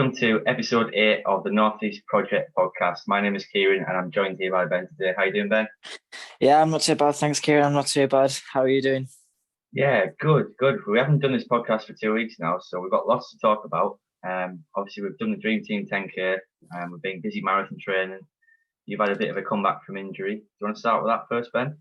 welcome to episode 8 of the Northeast Project podcast. My name is Kieran and I'm joined here by Ben today. How you doing, Ben? Yeah, I'm not too bad. Thanks, Kieran. I'm not too bad. How are you doing? Yeah, good. We haven't done this podcast for 2 weeks now, so we've got lots to talk about. Obviously, we've done the Dream Team 10K. We've been busy marathon training. You've had a bit of a comeback from injury. Do you want to start with that first, Ben?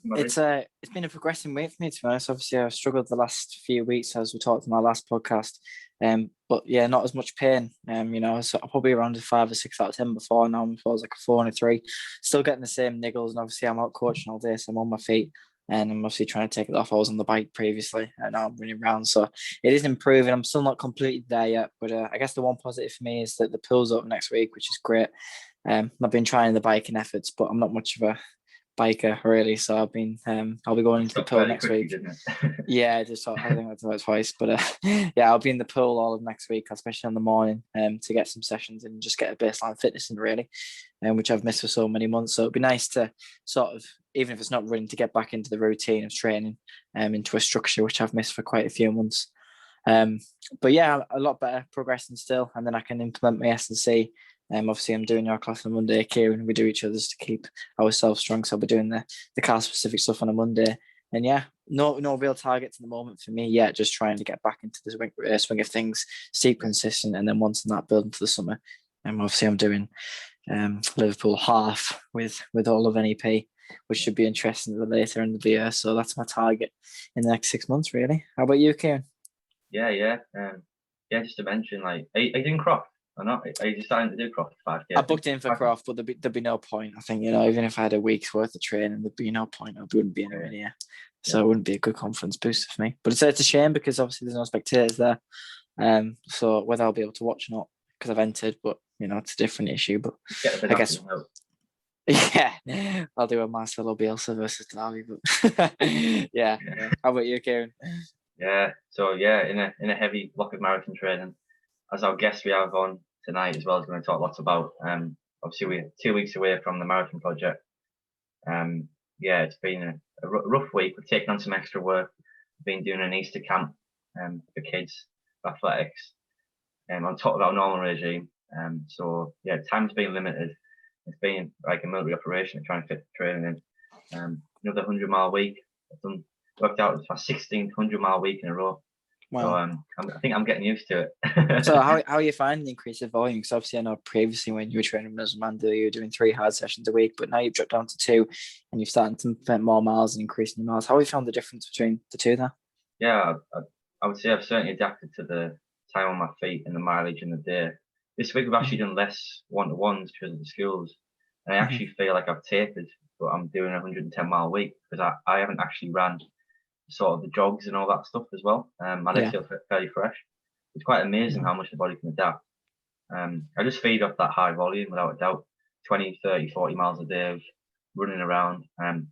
It's been a progressing week for me, to be honest. Obviously, I've struggled the last few weeks, as we talked in our last podcast. But yeah, not as much pain. So I'm probably around a 5 or 6 out of 10 before. Now I was like a 4 and a 3. Still getting the same niggles, and obviously I'm out coaching all day, so I'm on my feet. And I'm obviously trying to take it off. I was on the bike previously, and now I'm running around. So it is improving. I'm still not completely there yet, but I guess the one positive for me is that the pool's up next week, which is great. I've been trying the biking efforts, but I'm not much of a biker really. So I'll be going into the pool next week. Yeah, I think that's about twice. But I'll be in the pool all of next week, especially in the morning, to get some sessions and just get a baseline fitness in really, which I've missed for so many months. So it'd be nice to sort of, even if it's not running, to get back into the routine of training, into a structure which I've missed for quite a few months. But yeah, a lot better, progressing still, and then I can implement my S&C. Obviously, I'm doing your class on Monday, Kieran. We do each other's to keep ourselves strong. So I'll be doing the class specific stuff on a Monday. And yeah, no real targets at the moment for me yet. Just trying to get back into the swing of things, stay consistent, and then once in that, build into the summer. And obviously, I'm doing Liverpool half with all of NEP, which should be interesting later in the year. So that's my target in the next 6 months, really. How about you, Kieran? Yeah. Just to mention, like, are you doing Croft or not? Are you deciding to do Croft 5K? I booked in for Croft, but there'd be no point. I think, even if I had a week's worth of training, there'd be no point. I wouldn't be anywhere near. So it wouldn't be a good confidence booster for me. But it's a shame because obviously there's no spectators there. So whether I'll be able to watch or not, because I've entered, but it's a different issue. But I guess. Yeah, I'll do a Marcelo Bielsa versus Derby, but yeah. How about you, Kieran? Yeah, so in a heavy block of marathon training, as our guest we have on tonight as well is going to talk lots about. Obviously we're 2 weeks away from the marathon project. It's been a rough week. We've taken on some extra work. We've been doing an Easter camp for kids, for athletics, on top of our normal regime. Time's been limited. It's been like a military operation trying to fit training in. Another 100-mile week. I've worked out it's my 16th 100-mile week in a row. Wow. So I think I'm getting used to it. So how are you finding the increase of volume? Because obviously I know previously when you were training as a man, you were doing 3 hard sessions a week, but now you've dropped down to 2 and you've started to implement more miles and increasing your miles. How have you found the difference between the two there? Yeah, I would say I've certainly adapted to the time on my feet and the mileage in the day. This week we've actually done less one-to-ones because of the schools. And I actually feel like I've tapered, but I'm doing a 110-mile week because I haven't actually ran sort of the jogs and all that stuff as well. My legs feel fairly fresh. It's quite amazing how much the body can adapt. I just feed off that high volume without a doubt, 20, 30, 40 miles a day of running around.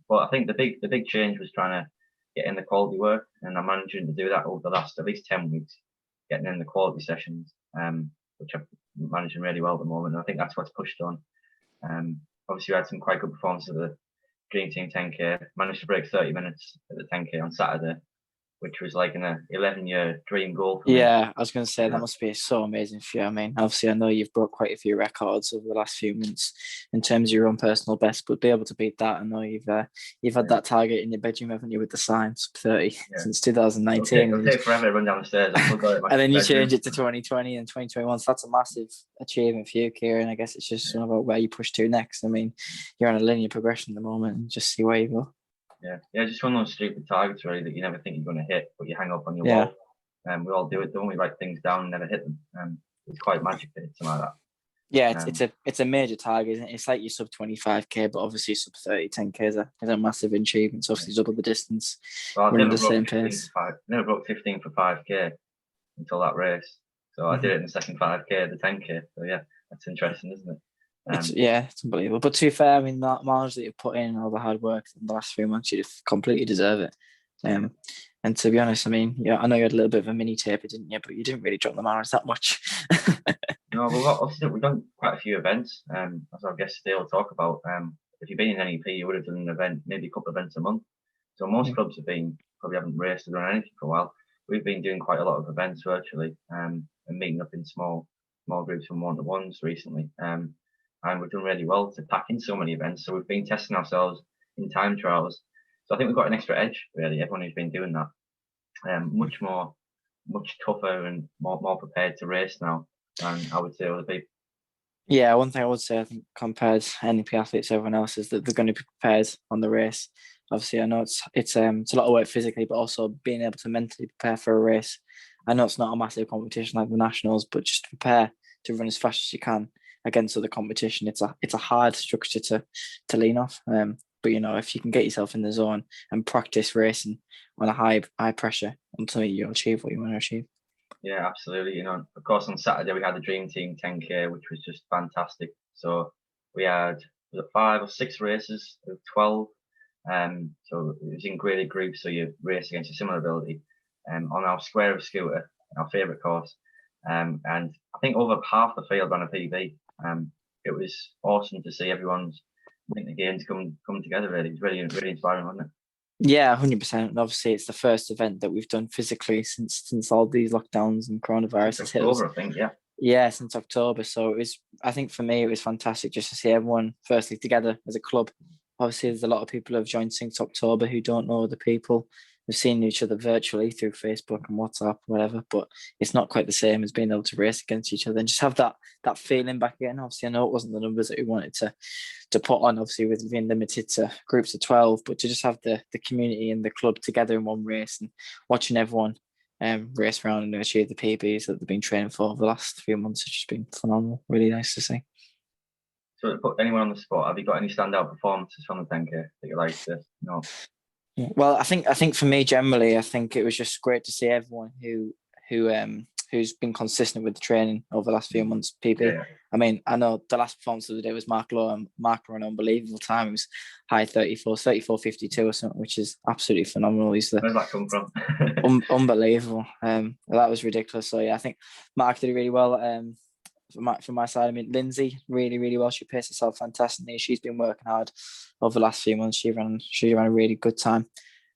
But I think the big change was trying to get in the quality work, and I'm managing to do that over the last at least 10 weeks, getting in the quality sessions, which I'm managing really well at the moment. And I think that's what's pushed on. Obviously, we had some quite good performances at the Dream Team 10K. Managed to break 30 minutes at the 10K on Saturday, which was like an 11-year dream goal for me. Yeah, I was going to say that must be so amazing for you. I mean, obviously, I know you've broke quite a few records over the last few months in terms of your own personal best, but be able to beat that, I know you've had that target in your bedroom, haven't you, with the science 30 since 2019. It'll take forever to run down the stairs. And then you change it to 2020 and 2021. So that's a massive achievement for you, Kieran. I guess it's just about where you push to next. I mean, you're on a linear progression at the moment and just see where you go. Yeah, just one of those stupid targets really that you never think you're going to hit, but you hang up on your wall. We all do it, don't we? Write things down and never hit them. It's quite magic to hit something like that. Yeah, it's a major target, isn't it? It's like your sub 25k, but obviously sub 30 10k is a massive achievement. So obviously double the distance, running the same pace. I never broke 15 for 5k until that race. So I did it in the second 5k, the 10k. So yeah, that's interesting, isn't it? It's unbelievable. But to be fair, I mean, that miles that you've put in, all the hard work in the last few months, you completely deserve it. And to be honest, I mean, I know you had a little bit of a mini taper, didn't you? But you didn't really drop the miles that much. No, we've done quite a few events. As our guest today will talk about. If you've been in NEP, you would have done an event, maybe a couple of events a month. So most clubs probably haven't raced or done anything for a while. We've been doing quite a lot of events virtually. and meeting up in small groups and one-to-ones recently. And we've done really well to pack in so many events. So we've been testing ourselves in time trials. So I think we've got an extra edge, really, everyone who's been doing that. Much tougher and more prepared to race now than I would say other people. Yeah, one thing I would say, I think, compared to NEP athletes to everyone else, is that they're going to be prepared on the race. Obviously, I know it's a lot of work physically, but also being able to mentally prepare for a race. I know it's not a massive competition like the nationals, but just prepare to run as fast as you can against other competition. It's a hard structure to lean off. But if you can get yourself in the zone and practice racing on a high pressure, ultimately you'll achieve what you want to achieve. Yeah, absolutely. Of course, on Saturday we had the Dream Team 10K, which was just fantastic. So we had 5 or 6 races of 12. So it was in graded groups, so you race against a similar ability. On our Square of Scooter, our favourite course. And I think over half the field ran a PB. It was awesome to see everyone's winter games come together. Really, it was really inspiring, wasn't it? Yeah, 100%. And obviously, it's the first event that we've done physically since all these lockdowns and coronavirus has hit us. I think, yeah. Yeah, since October. So I think for me, it was fantastic just to see everyone firstly together as a club. Obviously, there's a lot of people who have joined since October who don't know the people. We've seen each other virtually through Facebook and WhatsApp, whatever, but it's not quite the same as being able to race against each other and just have that feeling back again. Obviously, I know it wasn't the numbers that we wanted to put on, obviously, with being limited to groups of 12, but to just have the community and the club together in one race and watching everyone race around and achieve the PBs that they've been training for over the last few months has just been phenomenal. Really nice to see. So to put anyone on the spot, have you got any standout performances from the 10K that you like to know? Well, I think for me generally, I think it was just great to see everyone who's been consistent with the training over the last few months. PB. Yeah. I mean, I know the last performance of the day was Mark Lowe, and Mark ran an unbelievable time. It was high 34:52 or something, which is absolutely phenomenal. Where's that come from? Unbelievable. That was ridiculous. So yeah, I think Mark did really well. From my side, I mean, Lindsay really, really well. She paced herself fantastically. She's been working hard over the last few months. She ran a really good time.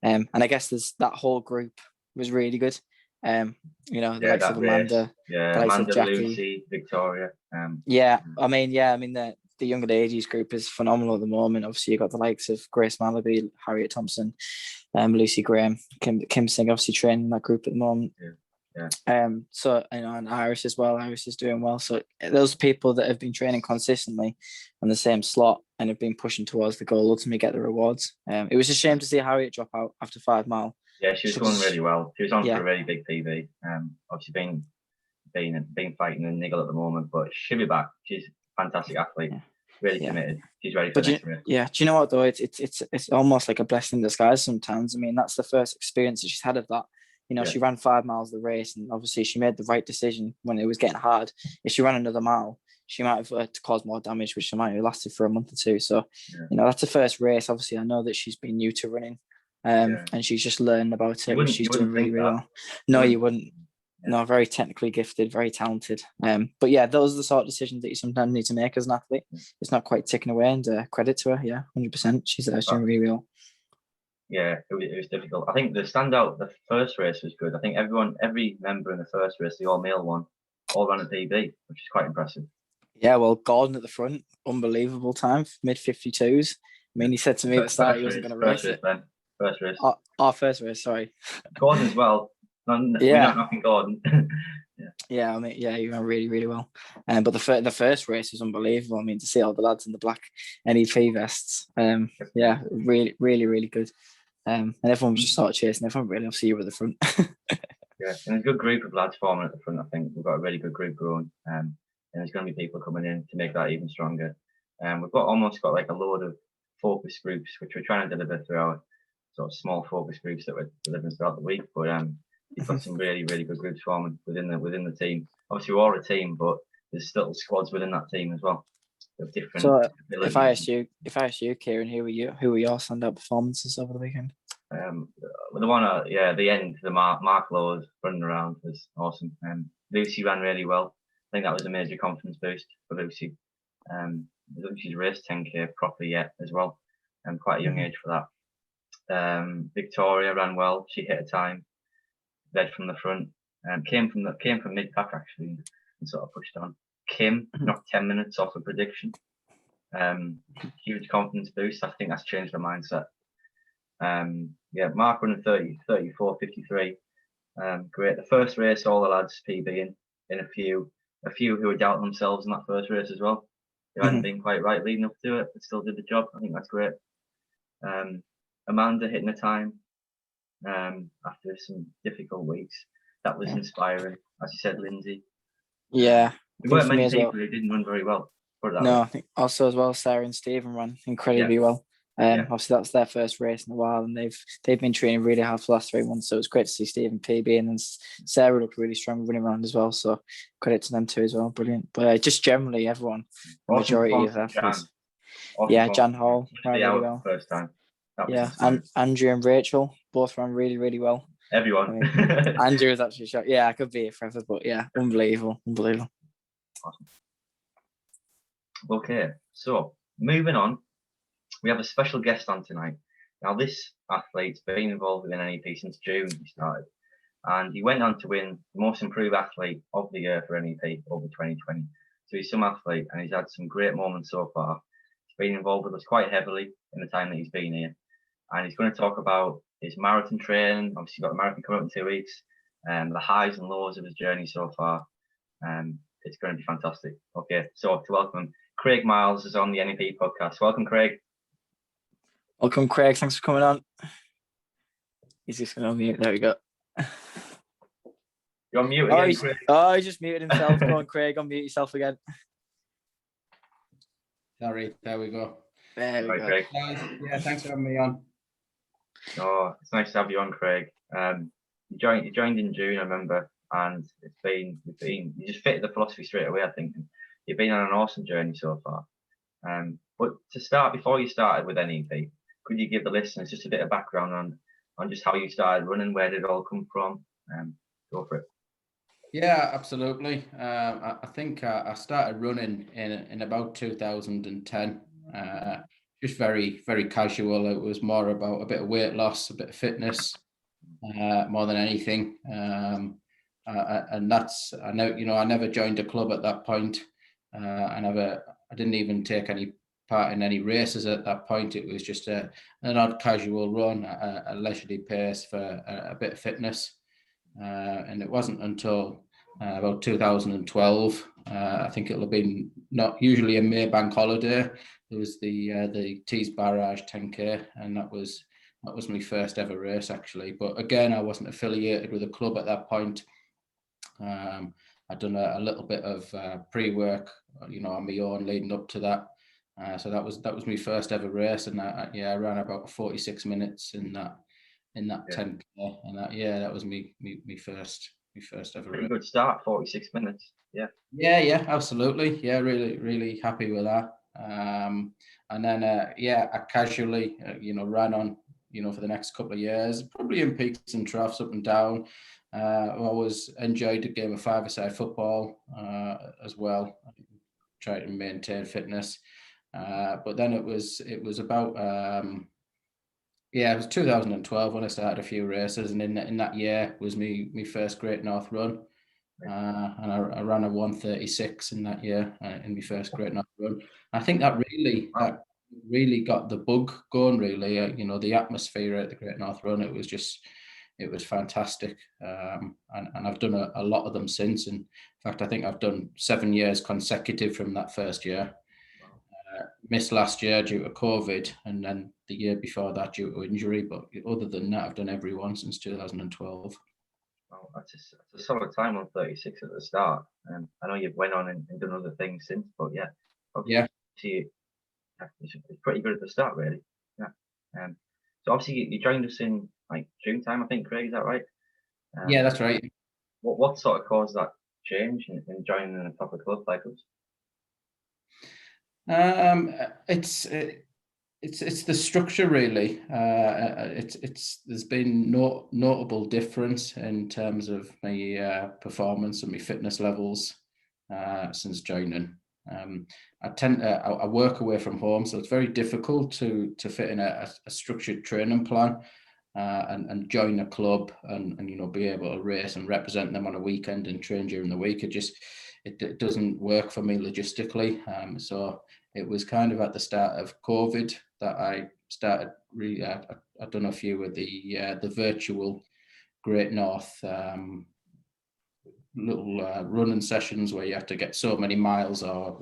And I guess that whole group was really good. The likes of Amanda, the likes of Jackie, Lucy, Victoria. The younger ages group is phenomenal at the moment. Obviously, you got the likes of Grace Malaby, Harriet Thompson, Lucy Graham, Kim Singh, obviously training that group at the moment. Yeah. And Iris as well. Iris is doing well. So those people that have been training consistently on the same slot and have been pushing towards the goal ultimately get the rewards. It was a shame to see Harriet drop out after 5 mile. Yeah, she was going really well. She was on for a really big PB. Obviously been fighting a niggle at the moment, but she'll be back. She's a fantastic athlete. Yeah. Really committed. She's ready for the next race. Yeah, do you know what though? It's almost like a blessing in disguise sometimes. I mean, that's the first experience that she's had of that. She ran 5 miles of the race, and obviously she made the right decision when it was getting hard. If she ran another mile, she might have caused more damage, which might have lasted for a month or two. So, that's the first race. Obviously, I know that she's been new to running, and she's just learning about it. She's doing really, really well. No, you wouldn't. Yeah. No, very technically gifted, very talented. But yeah, those are the sort of decisions that you sometimes need to make as an athlete. It's not quite ticking away, and credit to her. Yeah, 100%. She's doing really well. Yeah, it was difficult. I think the first race was good. I think every member in the first race, the all-male one, all ran a PB, which is quite impressive. Yeah, well, Gordon at the front, unbelievable time, mid-52s. I mean, he said to me at the start he wasn't going to race it. First race. First race, sorry. Gordon as well. We're not knocking Gordon. Yeah, I mean, he ran really, really well. But the first race was unbelievable. I mean, to see all the lads in the black NEP vests, really, really, really good. And everyone was just sort of chasing everyone, really. Obviously, you were at the front. Yeah, and a good group of lads forming at the front. I think we've got a really good group growing. And there's going to be people coming in to make that even stronger. We've almost got like a load of focus groups, which we're trying to deliver through our sort of small focus groups that we're delivering throughout the week. But you've got some really, really good groups forming within the team. Obviously, we're all a team, but there's still squads within that team as well. So, if I asked you, Kieran, who were your standout performances over the weekend? The one the end, the Mark Lowe's running around was awesome. Lucy ran really well. I think that was a major confidence boost for Lucy. I don't think she's raced 10K properly yet as well, and quite a young age for that. Victoria ran well. She hit a time, led from the front. Came from mid pack actually, and sort of pushed on. Kim knocked 10 minutes off a prediction. Huge confidence boost. I think that's changed the mindset. Mark running 34:53. Great. The first race, all the lads PBing in a few who were doubting themselves in that first race as well. Who hadn't been quite right leading up to it, but still did the job. I think that's great. Amanda hitting the time after some difficult weeks. That was inspiring. As you said, Lindsay. Yeah. There weren't many people who didn't run very well. No, I think also as well, Sarah and Stephen ran incredibly well. Obviously that's their first race in a while, and they've been training really hard for the last 3 months. So it's great to see Stephen PB, and then Sarah looked really strong running around as well. So credit to them too as well. Brilliant. But just generally everyone, the majority of athletes. Jan Hall ran really well. First time. And Andrew and Rachel both ran really, really well. Everyone. Andrew was actually shocked. Yeah, I could be here forever, but yeah, unbelievable. Awesome. Okay, so moving on, we have a special guest on tonight. Now, this athlete's been involved with NEP since June he started, and he went on to win the Most Improved Athlete of the Year for NEP over 2020. So he's some athlete, and he's had some great moments so far. He's been involved with us quite heavily in the time that he's been here, and he's going to talk about his marathon training. Obviously, got a marathon coming up in 2 weeks, and the highs and lows of his journey so far. It's going to be fantastic. Okay, so to welcome him, Craig Miles is on the NEP podcast. Welcome, Craig. Welcome, Craig. Thanks for coming on. He's just going to unmute. There we go. You're on mute again, Craig. He just muted himself. Go on, Craig. Unmute yourself again. Sorry. There we go. There we go. Craig. Yeah, thanks for having me on. Oh, it's nice to have you on, Craig. You joined in June, I remember, and you just fitted the philosophy straight away, I think. You've been on an awesome journey so far. But to start, before you started with NEP, could you give the listeners just a bit of background on just how you started running? Where did it all come from? Go for it. Yeah, absolutely. I think I started running in about 2010. Just very, very casual. It was more about a bit of weight loss, a bit of fitness, more than anything. And that's, I never joined a club at that point. I didn't even take any part in any races at that point. It was just an odd casual run, a leisurely pace for a bit of fitness. And it wasn't until about 2012, I think it'll have been not usually a May bank holiday. There was the Tees Barrage 10K, and that was my first ever race actually. But again, I wasn't affiliated with a club at that point. I'd done a little bit of pre-work, on my own leading up to that. So that was my first ever race, and I ran about 46 minutes in that 10K, and that was me first ever. Pretty good start, 46 minutes. Yeah, absolutely. Yeah, really, really happy with that. And then I casually, ran on, for the next couple of years, probably in peaks and troughs, up and down. I always enjoyed a game of five-a-side football as well. Try to maintain fitness, but then it was about it was 2012 when I started a few races, and in that year was me first Great North run, and I ran a 1:36 in that year in my first Great North run. I think that really got the bug going. Really, the atmosphere at the Great North run, it was fantastic, and I've done a lot of them since. In fact, I think I've done 7 years consecutive from that first year. Missed last year due to COVID, and then the year before that due to injury. But other than that, I've done every one since 2012. Well, that's a solid time on 36 at the start. I know you've went on and done other things since, but it's pretty good at the start, really. Yeah. So obviously you joined us in like June time, I think, Craig, is that right? Yeah, that's right. What sort of caused that change in joining a proper club like us? It's the structure, really. There's been no notable difference in terms of my performance and my fitness levels since joining. I work away from home, so it's very difficult to fit in a structured training plan. and join a club and be able to race and represent them on a weekend and train during the week. It doesn't work for me logistically. So it was kind of at the start of COVID that I started really. I've done a few of the virtual Great North little running sessions where you have to get so many miles or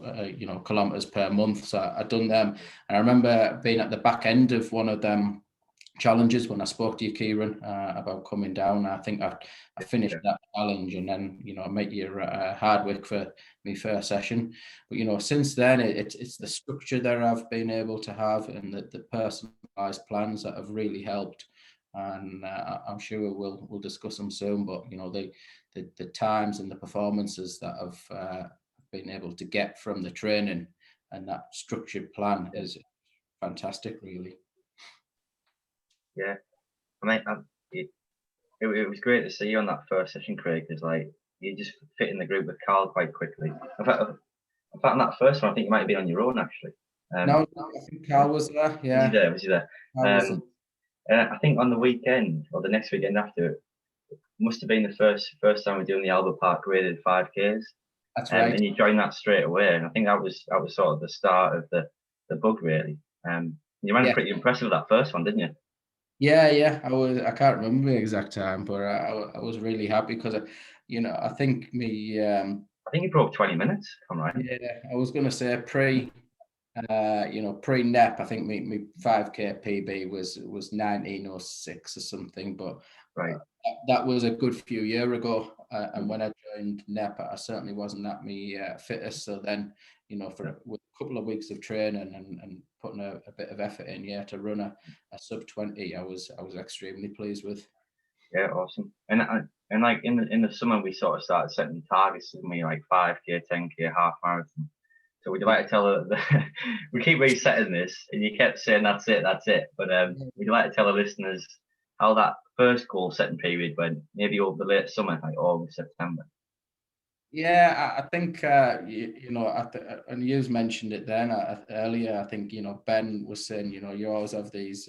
kilometers per month. So I've done them, and I remember being at the back end of one of them challenges when I spoke to you, Kieran, about coming down. I think I finished that challenge, and then I met you at Hardwick for my first session. But since then, it's the structure that I've been able to have and the personalised plans that have really helped. And I'm sure we'll discuss them soon. But the times and the performances that I've been able to get from the training and that structured plan is fantastic, really. Yeah, I mean, it was great to see you on that first session, Craig, because you just fit in the group with Carl quite quickly. In fact, on that first one, I think you might have been on your own actually. No, I think Carl was there. Yeah, was he there? I think on the weekend or the next weekend after, it must have been the first time we're doing the Albert Park graded 5Ks. That's right. And you joined that straight away, and I think that was sort of the start of the bug really. You ran pretty impressive with that first one, didn't you? Yeah. I can't remember the exact time, but I was really happy because I think me. I think you broke 20 minutes. If I'm right. Yeah, I was going to say pre NEP. I think me 5K PB was 1906 or something, but right. That was a good few years ago. And when I joined NEP, I certainly wasn't at me fittest. So then, with a couple of weeks of training and putting a bit of effort in, to run a sub 20, I was extremely pleased with. Yeah, awesome. And like in the summer, we sort of started setting targets with me like 5K, 10K, half marathon. So would you like to tell we keep resetting this, and you kept saying that's it. But would you like to tell the listeners how that first goal setting period went, maybe over the late summer, like August, September? Yeah, I think and you mentioned it then earlier. I think Ben was saying you always have these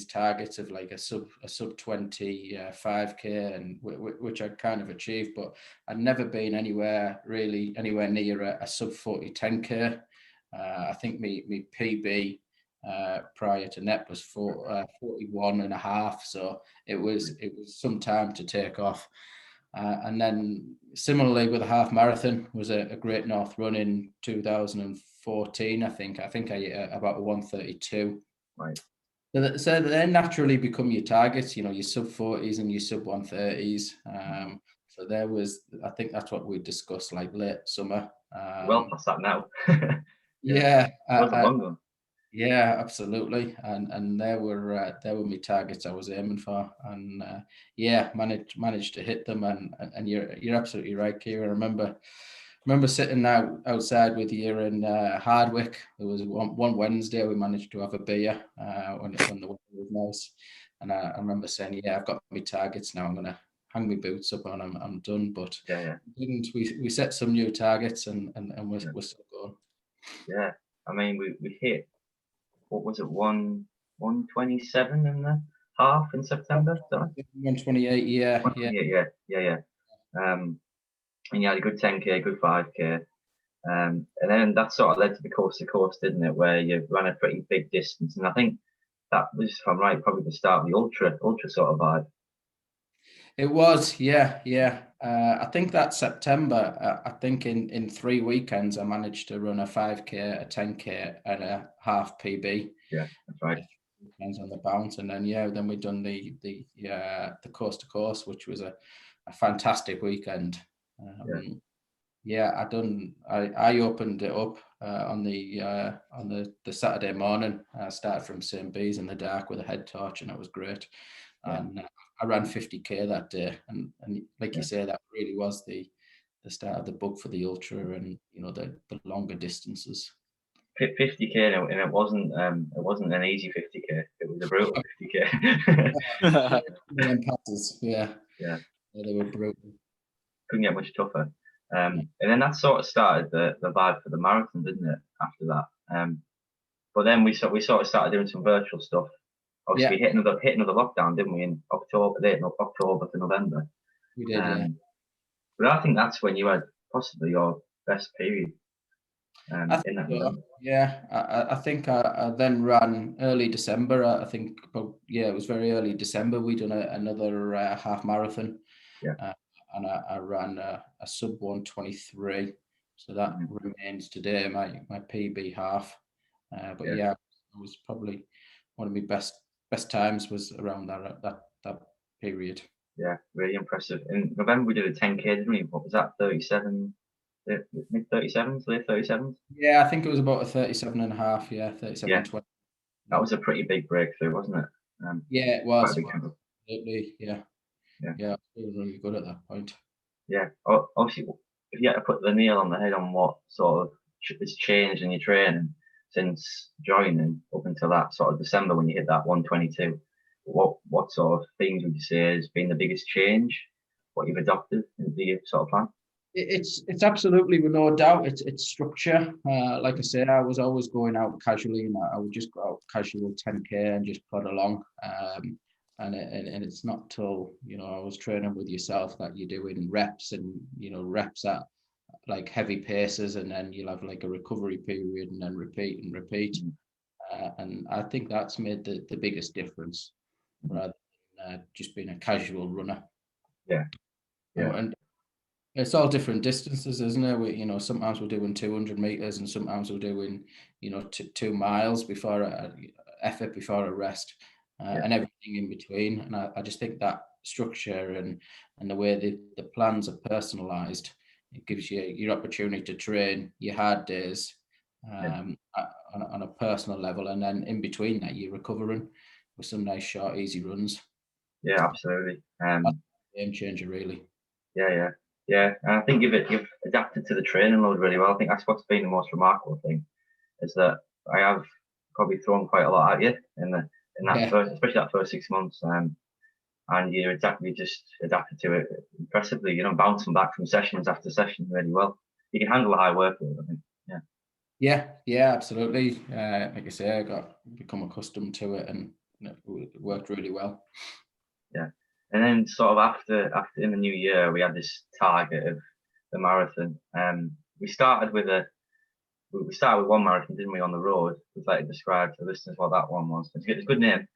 targets of like a sub 20 5K, and which I kind of achieved, but I'd never been anywhere near a sub 40 10K. I think me PB prior to NEP was 41 and a half, so it was some time to take off. And then similarly with a half marathon was a Great North run in 2014. I think I about 132. Right. So they naturally become your targets, your sub 40s and your sub 130s. So I think that's what we discussed like late summer. Well past that now. Yeah. Wasn't long ago. Yeah, absolutely, and there were my targets I was aiming for, and managed to hit them, and you're absolutely right, Kieran. I remember sitting outside with you in Hardwick. There was one Wednesday we managed to have a beer when the weather was nice, and I remember saying, I've got my targets now. I'm gonna hang my boots up and I'm done. But we set some new targets and we're still going. Yeah, I mean we hit. What was it, 127 in the half in September? 128, yeah. And you had a good 10K, good 5K. And then that sort of led to the coast to coast, didn't it? Where you ran a pretty big distance. And I think that was, if I'm right, probably the start of the ultra sort of vibe. It was, yeah. I think that September, I think in 3 weekends, I managed to run a 5K, a 10K, and a half PB. Yeah, that's right. Weekends on the bounce, and then we'd done the coast to coast, which was a fantastic weekend. I opened it up on the Saturday morning. I started from St. Bees in the dark with a head torch, and it was great. And I ran 50K that day, and like you say, that really was the start of the bug for the ultra and the longer distances. 50K, and it wasn't an easy 50K. It was a brutal 50K. Passes, yeah, they were brutal. Couldn't get much tougher. And then that sort of started the vibe for the marathon, didn't it? After that, but then we sort of started doing some virtual stuff. obviously we hit another lockdown, didn't we, in October to November. We did, yeah. But I think that's when you had possibly your best period. In that so. Yeah, I think I then ran early December. I think, it was very early December. We done another half marathon. Yeah. And I ran a sub 1:23. So that remains today my PB half. But it was probably one of my best times was around that period. Yeah, really impressive. In November we did a 10K, didn't we? What was that? 37, mid 37s, late 37s. Yeah, I think it was about a 37.5. Yeah, 37.20. That was a pretty big breakthrough, wasn't it? Yeah, it was. Absolutely. Yeah, it was really good at that point. Yeah, obviously, if you had to put the nail on the head on what sort of has changed in your training since joining up until that sort of December when you hit that 122, what sort of things would you say has been the biggest change? What you've adopted into your sort of plan? It's absolutely, with no doubt, it's structure. Like I say, I was always going out casually, and I would just go out casual 10K and just plod along. And it's not till I was training with yourself that you're doing reps and reps at like heavy paces, and then you'll have like a recovery period and then repeat and repeat. And I think that's made the biggest difference, rather than just being a casual runner. Yeah. And it's all different distances, isn't it? We, sometimes we're doing 200 meters, and sometimes we're doing, 2 miles before effort, before a rest, and everything in between. And I just think that structure and the way the plans are personalized, it gives you your opportunity to train your hard days on a personal level, and then in between that you're recovering with some nice short, easy runs. Yeah, absolutely. Game changer, really. Yeah, and I think you've adapted to the training load really well. I think that's what's been the most remarkable thing, is that I have probably thrown quite a lot at you in that first, especially that first 6 months, and you just adapted to it impressively. Bouncing back from sessions after session really well. You can handle a high workload, I think. Yeah, absolutely. Like I say, I become accustomed to it, and it worked really well. Yeah. And then sort of after in the new year, we had this target of the marathon. We started with one marathon, didn't we, on the road? We'd like to describe to listeners what that one was. It's a good name.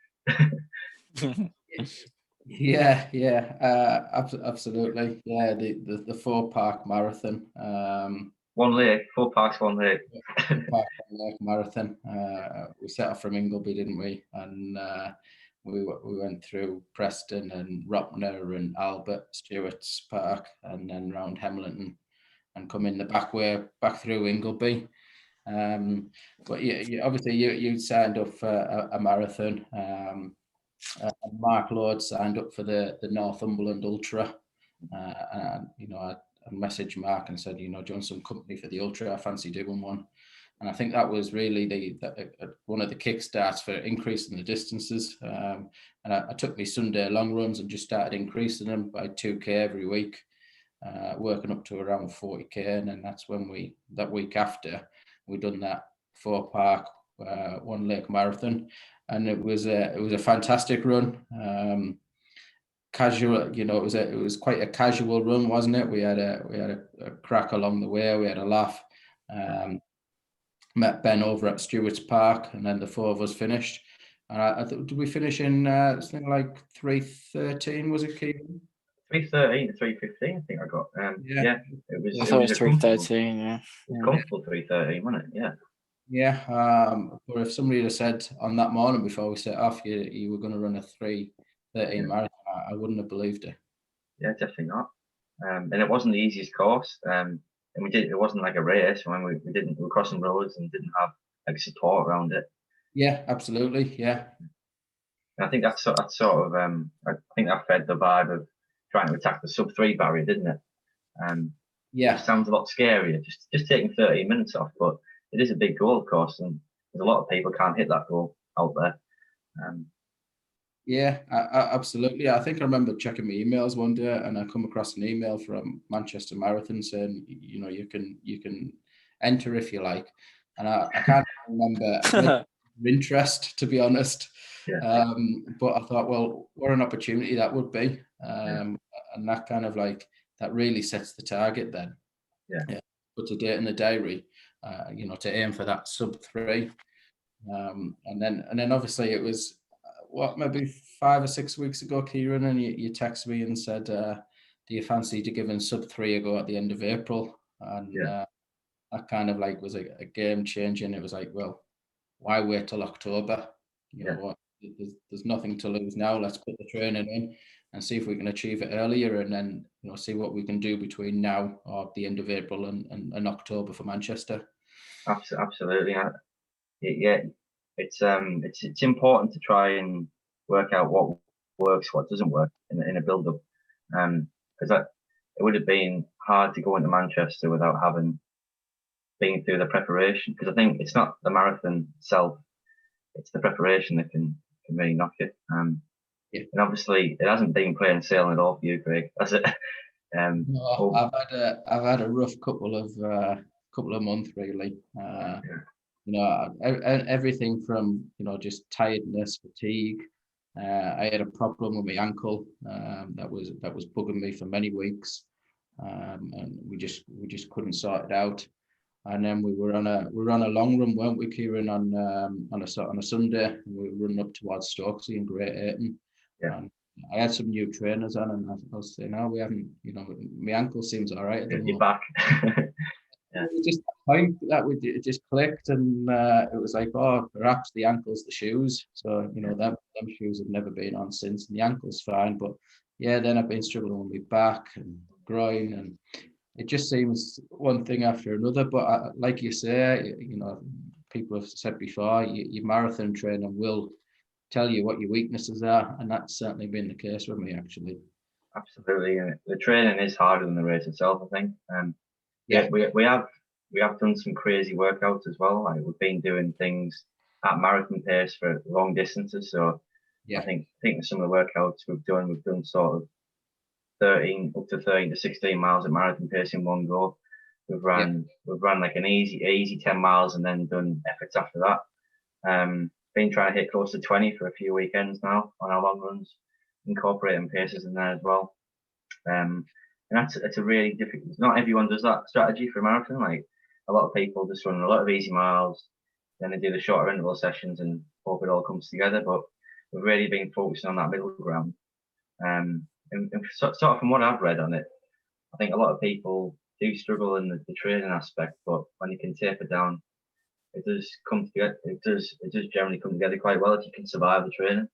Absolutely. Yeah, the 4-park marathon. One lake, 4 parks, one lake. 4-park lake marathon. We set off from Ingleby, didn't we? And we went through Preston and Rottner and Albert Stewart's Park, and then round Hemilton, and come in the back way back through Ingleby. But obviously you signed up for a marathon. Mark Lord signed up for the Northumberland Ultra. And I messaged Mark and said, do you want some company for the Ultra? I fancy doing one. And I think that was really one of the kickstarts for increasing the distances. And I took my Sunday long runs and just started increasing them by 2K every week, working up to around 40K. And then that's when that week after, we done that 4-park, 1 lake marathon. And it was a fantastic run. Casual, it was quite a casual run, wasn't it? We had a crack along the way. We had a laugh. Met Ben over at Stewart's Park, and then the 4 of us finished. And I did we finish in something like 3:13? Was it, Kieran? 3:13 to 3:15, I think I got. It was. I thought it was 3:13. Yeah, comfortable 3:13, wasn't it? Yeah. Yeah. But if somebody had said on that morning before we set off, you were going to run a 3:13 marathon, I wouldn't have believed it. Yeah, definitely not. And it wasn't the easiest course. And it wasn't like a race. When we were crossing roads and didn't have like support around it. Yeah, absolutely. Yeah. And I think that's sort of I think that fed the vibe of trying to attack the sub-3 barrier, didn't it? It sounds a lot scarier, just taking 30 minutes off, but it is a big goal, of course, and there's a lot of people can't hit that goal out there. Yeah, absolutely. I think I remember checking my emails one day, and I come across an email from Manchester Marathon saying, you can enter if you like, and I can't remember interest, to be honest. Yeah. But I thought, well, what an opportunity that would be. And that kind of like, that really sets the target then. Yeah. Put a date in the diary, to aim for that sub 3. And then obviously it was, maybe 5 or 6 weeks ago, Kieran, and you texted me and said, do you fancy to giving sub 3 a go at the end of April? And that kind of like was a game changing. It was like, well, why wait till October? You know what? There's nothing to lose now. Let's put the training in and see if we can achieve it earlier, and then see what we can do between now or the end of April and October for Manchester. Absolutely. Yeah, it's important to try and work out what works, what doesn't work in a build up, because it would have been hard to go into Manchester without having been through the preparation, because I think it's not the marathon itself, it's the preparation that can really knock it. And obviously it hasn't been plain sailing at all for you, Craig, has it? No, I've had a rough couple of months, really. Everything from just tiredness, fatigue. I had a problem with my ankle that was bugging me for many weeks, and we just couldn't sort it out. And then we were on a long run, weren't we, Kieran, on a Sunday, and we were running up towards Stokesay and Great Ayton. Yeah. And I had some new trainers on, and I was saying, "No, we haven't. My ankle seems all right at the moment." You're back. It was just a point that it just clicked, and it was like, oh, perhaps the ankle's the shoes. So them shoes have never been on since, and the ankle's fine. But yeah, then I've been struggling with my back and groin, and it just seems one thing after another. But like you say, people have said before, your marathon training will tell you what your weaknesses are, and that's certainly been the case with me, actually. Absolutely, and the training is harder than the race itself, I think. We have done some crazy workouts as well. Like, we've been doing things at marathon pace for long distances. So I think some of the workouts we've done sort of 13 to 16 miles at marathon pace in one go. We've run like an easy 10 miles and then done efforts after that. Been trying to hit close to 20 for a few weekends now on our long runs, incorporating paces in there as well. And it's a really difficult. Not everyone does that strategy for a marathon. Like, a lot of people just run a lot of easy miles, then they do the shorter interval sessions and hope it all comes together. But we've really been focusing on that middle ground. And sort of from what I've read on it, I think a lot of people do struggle in the training aspect, but when you can taper down, it does come together. It does generally come together quite well if you can survive the training.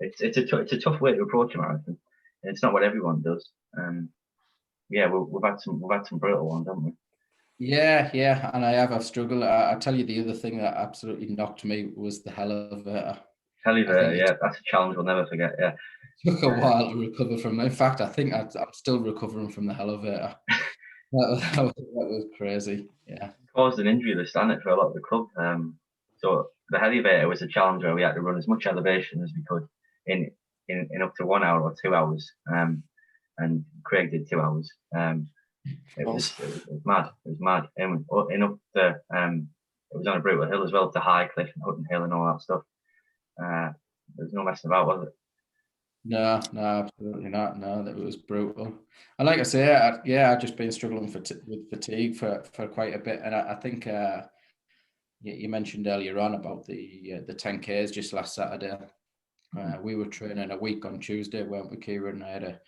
It's a tough way to approach a marathon, and it's not what everyone does. We've had some brutal ones, haven't we? Yeah, and I've struggled. I tell you, the other thing that absolutely knocked me was the elevator. Elevator, that's a challenge we'll never forget. Yeah, took a while to recover from. In fact, I think I'm still recovering from the elevator. that was crazy. Yeah, caused an injury to stand it for a lot of the club. So the elevator was a challenge where we had to run as much elevation as we could in up to 1 hour or 2 hours. And Craig did 2 hours. It was mad. It was mad. And it was on a brutal hill as well, to Highcliffe and Hutton Hill and all that stuff. There's no messing about, was it? No, absolutely not. No, that was brutal. And like I say, I've just been struggling with fatigue for quite a bit. And I think you mentioned earlier on about the 10Ks just last Saturday. We were training a week on Tuesday, weren't we, Kieran? I had a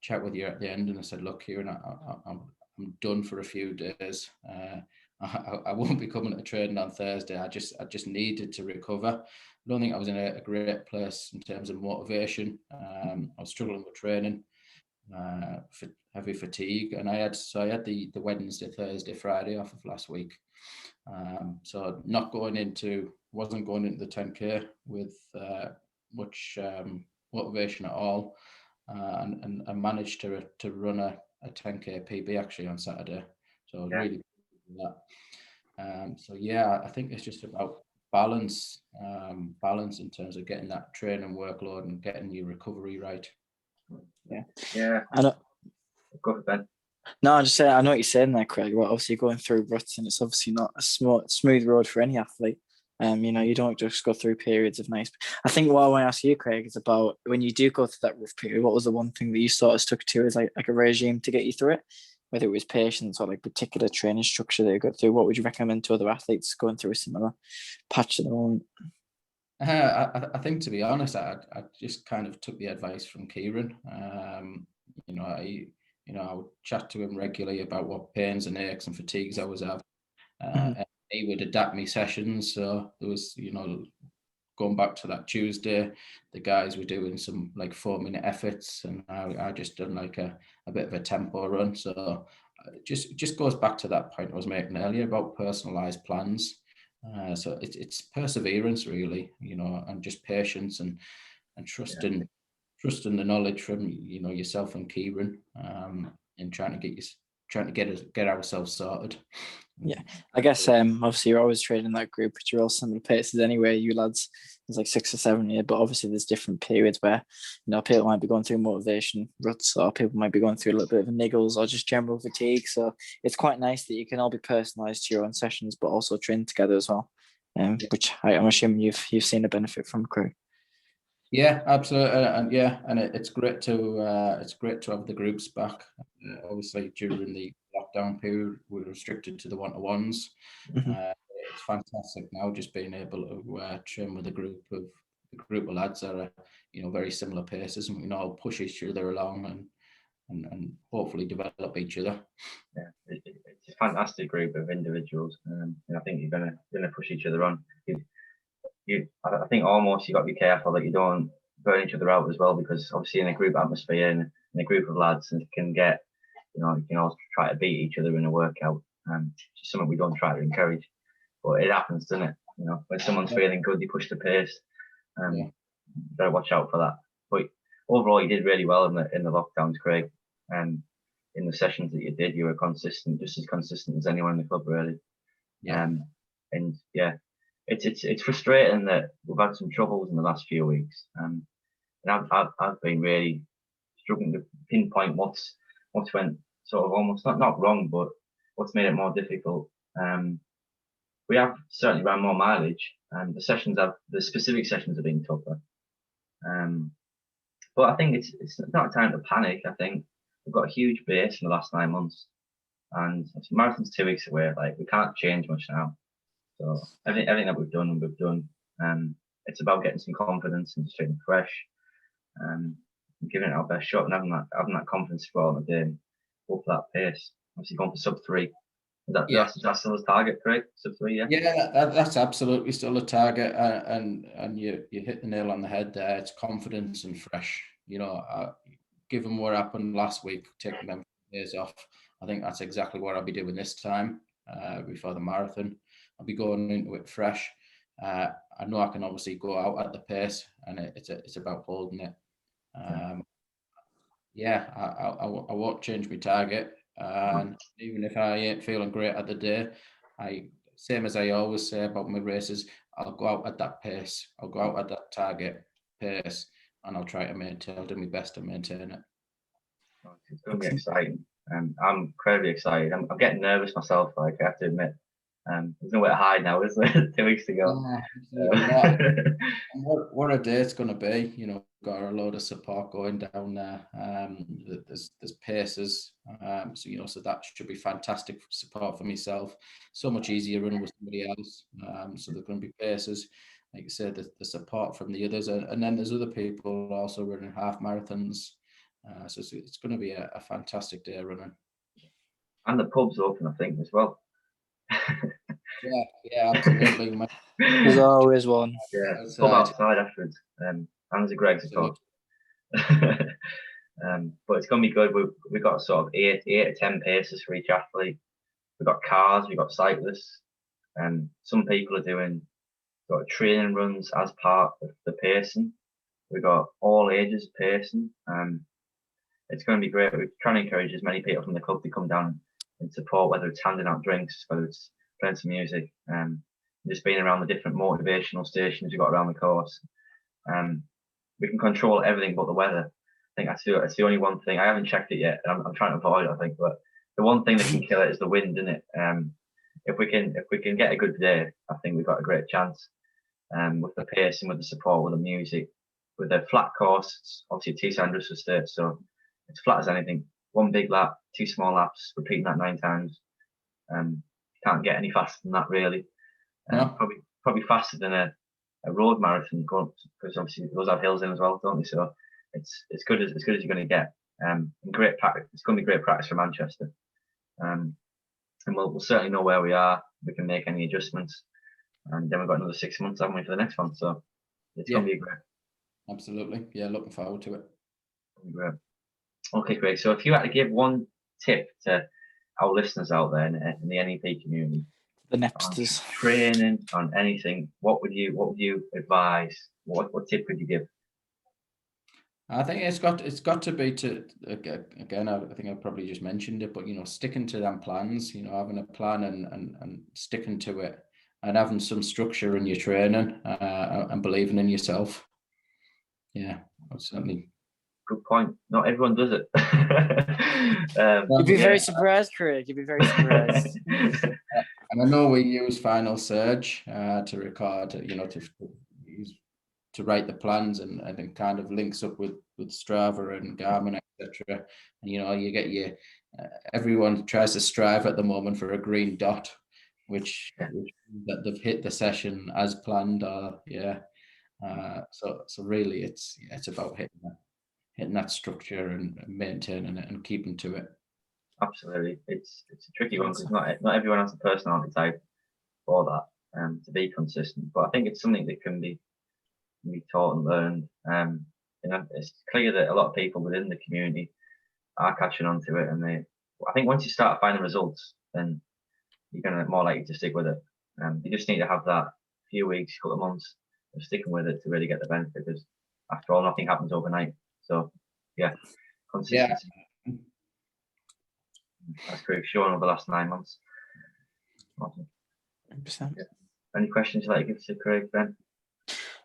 chat with you at the end, and I said, look, Kieran, I'm done for a few days. I won't be coming to training on Thursday. I just needed to recover. I don't think I was in a great place in terms of motivation. I was struggling with training, heavy fatigue, and I had the Wednesday, Thursday, Friday off of last week. So wasn't going into the 10K with much motivation at all, and I managed to run a 10K PB actually on Saturday. So I was really proud of that. So I think it's just about balance in terms of getting that training workload and getting your recovery right. Yeah. I know. Go for Ben. No, I'm just saying, I know what you're saying there, Craig. Well, obviously you're going through ruts, and it's obviously not a smooth road for any athlete. You don't just go through periods of nice. I think what I want to ask you, Craig, is about when you do go through that rough period. What was the one thing that you sort of stuck to as like a regime to get you through it? Whether it was patience or like particular training structure that you got through, what would you recommend to other athletes going through a similar patch at the moment? I think, to be honest, I just kind of took the advice from Kieran. I would chat to him regularly about what pains and aches and fatigues I was having. And he would adapt me sessions. So there was, going back to that Tuesday, the guys were doing some like 4-minute efforts, and I just done like a bit of a tempo run. So just goes back to that point I was making earlier about personalized plans. So it's perseverance, really, and just patience and trusting the knowledge from yourself and Kieran, and trying to get ourselves sorted. Yeah, I guess obviously you're always training that group, but you're all similar paces anyway. You lads, there's like 6 or 7 here, but obviously there's different periods where people might be going through motivation ruts, or people might be going through a little bit of niggles or just general fatigue. So it's quite nice that you can all be personalised to your own sessions, but also train together as well. Which I'm assuming you've seen a benefit from, Craig. Yeah, absolutely, and it's great to have the groups back. Obviously, during the lockdown period, we were restricted to the one-to-ones. It's fantastic now, just being able to train with a group of lads that are very similar paces, and we can all push each other along and hopefully develop each other. Yeah, it's a fantastic group of individuals, and I think you're gonna push each other on. I think almost you got to be careful that you don't burn each other out as well, because obviously in a group atmosphere and in a group of lads, it can get, you can all try to beat each other in a workout. It's something we don't try to encourage, but it happens, doesn't it? When someone's feeling good, they push the pace. You better watch out for that. But overall, you did really well in the lockdowns, Craig. In the sessions that you did, you were consistent, just as consistent as anyone in the club, really. Yeah. And yeah, it's frustrating that we've had some troubles in the last few weeks, and I've been really struggling to pinpoint what's went sort of almost not wrong, but what's made it more difficult. We have certainly ran more mileage, and the specific sessions have been tougher. But I think it's not a time to panic. I think we've got a huge base in the last 9 months, and marathon's 2 weeks away. Like, we can't change much now. So everything that we've done. It's about getting some confidence and just feeling fresh, and giving it our best shot, and having that confidence to go out on the day and go for that pace. Obviously going for sub 3. That's still a target, Craig? Sub 3, yeah. Yeah, that's absolutely still a target, and you hit the nail on the head there. It's confidence and fresh. Given what happened last week, taking them days off, I think that's exactly what I'll be doing this time before the marathon. I'll be going into it fresh. I know I can obviously go out at the pace, and it's about holding it. I won't change my target. And even if I ain't feeling great at the day, same as I always say about my races, I'll go out at that pace. I'll go out at that target pace, and I'll try to I'll do my best to maintain it. It's going to be exciting. I'm incredibly excited. I'm getting nervous myself, like, I have to admit. There's nowhere to hide now, is there? 2 weeks to go. What a day it's going to be. Got a load of support going down there. There's paces, so that should be fantastic support for myself. So much easier running with somebody else. So there's going to be paces, like I said, the support from the others, and then there's other people also running half marathons. So it's going to be a fantastic day running. And the pub's open, I think, as well. Yeah, absolutely. There's always one. Yeah, pub outside afterwards. And there's a Greg's, of course. But it's going to be good. We've got sort of 8 to 10 paces for each athlete. We've got cars, we've got cyclists, and some people are doing sort of training runs as part of the pacing. We've got all ages of pacing. It's going to be great. We're trying to encourage as many people from the club to come down and support, whether it's handing out drinks, whether it's playing some music, just being around the different motivational stations we've got around the course. We can control everything but the weather. I think that's the only one thing. I haven't checked it yet, and I'm trying to avoid it, I think, but the one thing that can kill it is the wind, isn't it? If we can get a good day, I think we've got a great chance. With the pacing, with the support, with the music, with the flat course. It's obviously Teesside Industrial Estate, so it's flat as anything. One big lap, 2 small laps, repeating that 9 times. Can't get any faster than that, really. No. Probably faster than a road marathon, because obviously those have hills in as well, don't they? So it's good as you're going to get. And great practice. It's going to be great practice for Manchester. And we'll certainly know where we are. We can make any adjustments, and then we've got another 6 months, haven't we, for the next one? So it's going to be great. Absolutely, yeah. Looking forward to it. Great. Okay, great. So if you had to give one tip to our listeners out there in the NEP community, the Nepsters, on training, on anything, what would you advise? What tip would you give? I think it's got to be to, again, I think I probably just mentioned it, but sticking to them plans, having a plan and sticking to it, and having some structure in your training, and believing in yourself. Yeah, certainly. Good point. Not everyone does it. You'd be very surprised, Craig. You'd be very surprised. And I know we use Final Surge to record, to write the plans, and it kind of links up with Strava and Garmin, etc. And you get everyone tries to strive at the moment for a green dot, which that they've hit the session as planned. So really it's about hitting that structure and maintaining it and keeping to it. Absolutely, it's a tricky one because not everyone has the personality type for that, to be consistent. But I think it's something that can be taught and learned. It's clear that a lot of people within the community are catching on to it, and I think once you start finding results, then you're gonna more likely to stick with it. You just need to have that few weeks, couple of months of sticking with it to really get the benefit, because after all, nothing happens overnight. So yeah, consistency. Yeah. That's Craig shown over the last 9 months. Awesome. 100%. Yeah. Any questions you'd like to give to Craig, Ben?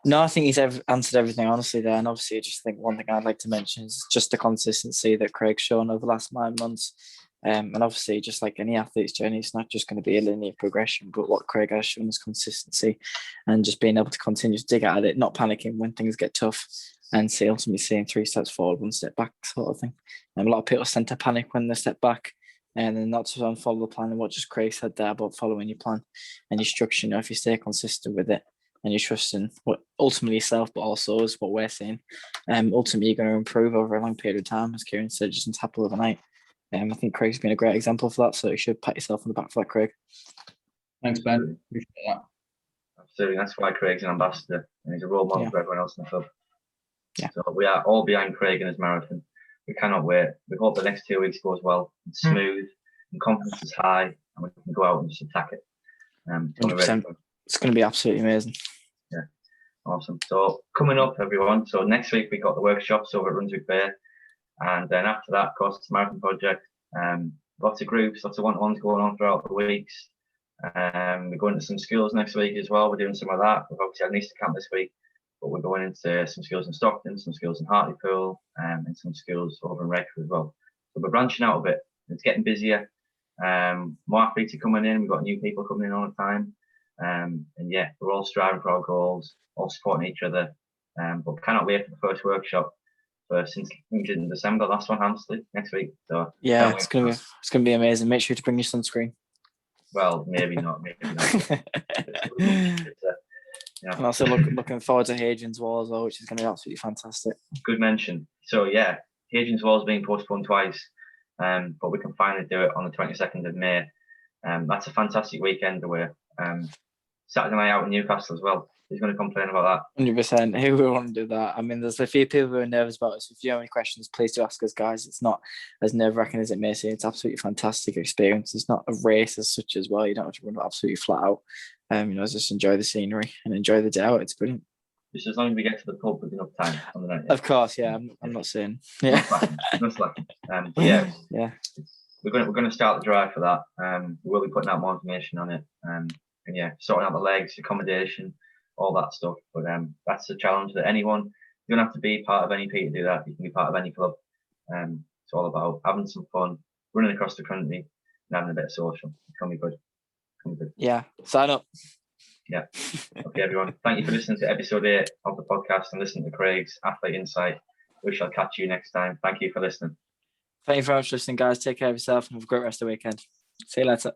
No, I think he's answered everything honestly there. And obviously, I just think one thing I'd like to mention is just the consistency that Craig's shown over the last 9 months. And obviously, just like any athlete's journey, it's not just going to be a linear progression, but what Craig has shown is consistency and just being able to continue to dig at it, not panicking when things get tough, and ultimately seeing 3 steps forward, 1 step back sort of thing. A lot of people tend to panic when they step back and then not to follow the plan. And what just Craig said there about following your plan and your structure, if you stay consistent with it and you trust in what ultimately yourself, but also is what we're seeing, ultimately you're going to improve over a long period of time, as Kieran said, just on tap overnight. I think Craig's been a great example for that, so you should pat yourself on the back for that, Craig. Thanks, Ben. Appreciate that. Absolutely, that's why Craig's an ambassador and he's a role model for everyone else in the club. Yeah. So we are all behind Craig and his marathon. We cannot wait. We hope the next 2 weeks goes well and smooth and confidence is high, and we can go out and just attack it. 100%. It's going to be absolutely amazing. Yeah, awesome. So coming up, everyone. So next week we got the workshops over at Brunswick Bay, and then after that, of course, it's the marathon project. Lots of groups, lots of one-to-ones going on throughout the weeks. We're going to some schools next week as well. We're doing some of that. We've obviously had an Easter camp this week, but we're going into some schools in Stockton, some schools in Hartlepool, and some schools over in Redcar as well. So we're branching out a bit. It's getting busier. More athletes are coming in. We've got new people coming in all the time. And yeah, we're all striving for our goals, all supporting each other. But we cannot wait for the first workshop. Since in December, last one, Hamsley, next week. So yeah, it's gonna be amazing. Make sure to bring your sunscreen. Well, maybe not. Yeah. And also looking forward to Hadrian's Wall as well, which is going to be absolutely fantastic. Good mention. So yeah, Hadrian's Wall is being postponed twice, but we can finally do it on the 22nd of May. That's a fantastic weekend away. Saturday night out in Newcastle as well. Who's going to complain about that? 100%. Who would want to do that? I mean, there's a few people who are nervous about it. So if you have any questions, please do ask us, guys. It's not as nerve-wracking as it may seem. It's absolutely fantastic experience. It's not a race as such as well. You don't have to run absolutely flat out. Just enjoy the scenery and enjoy the day out. It's brilliant. Just as long as we get to the pub with enough time on the night. Of course, yeah. I'm not saying. Yeah. No slacking. Yeah. We're going to start the drive for that. We'll be putting out more information on it. And yeah, sorting out the legs, accommodation, all that stuff. But that's a challenge that anyone, you don't have to be part of NEP to do that. You can be part of any club. It's all about having some fun, running across the country and having a bit of social. It can be good. Yeah, sign up. Yeah. Okay, everyone. Thank you for listening to episode 8 of the podcast and listening to Craig's Athlete Insight. We shall catch you next time. Thank you for listening. Thank you very much for listening, guys. Take care of yourself and have a great rest of the weekend. See you later.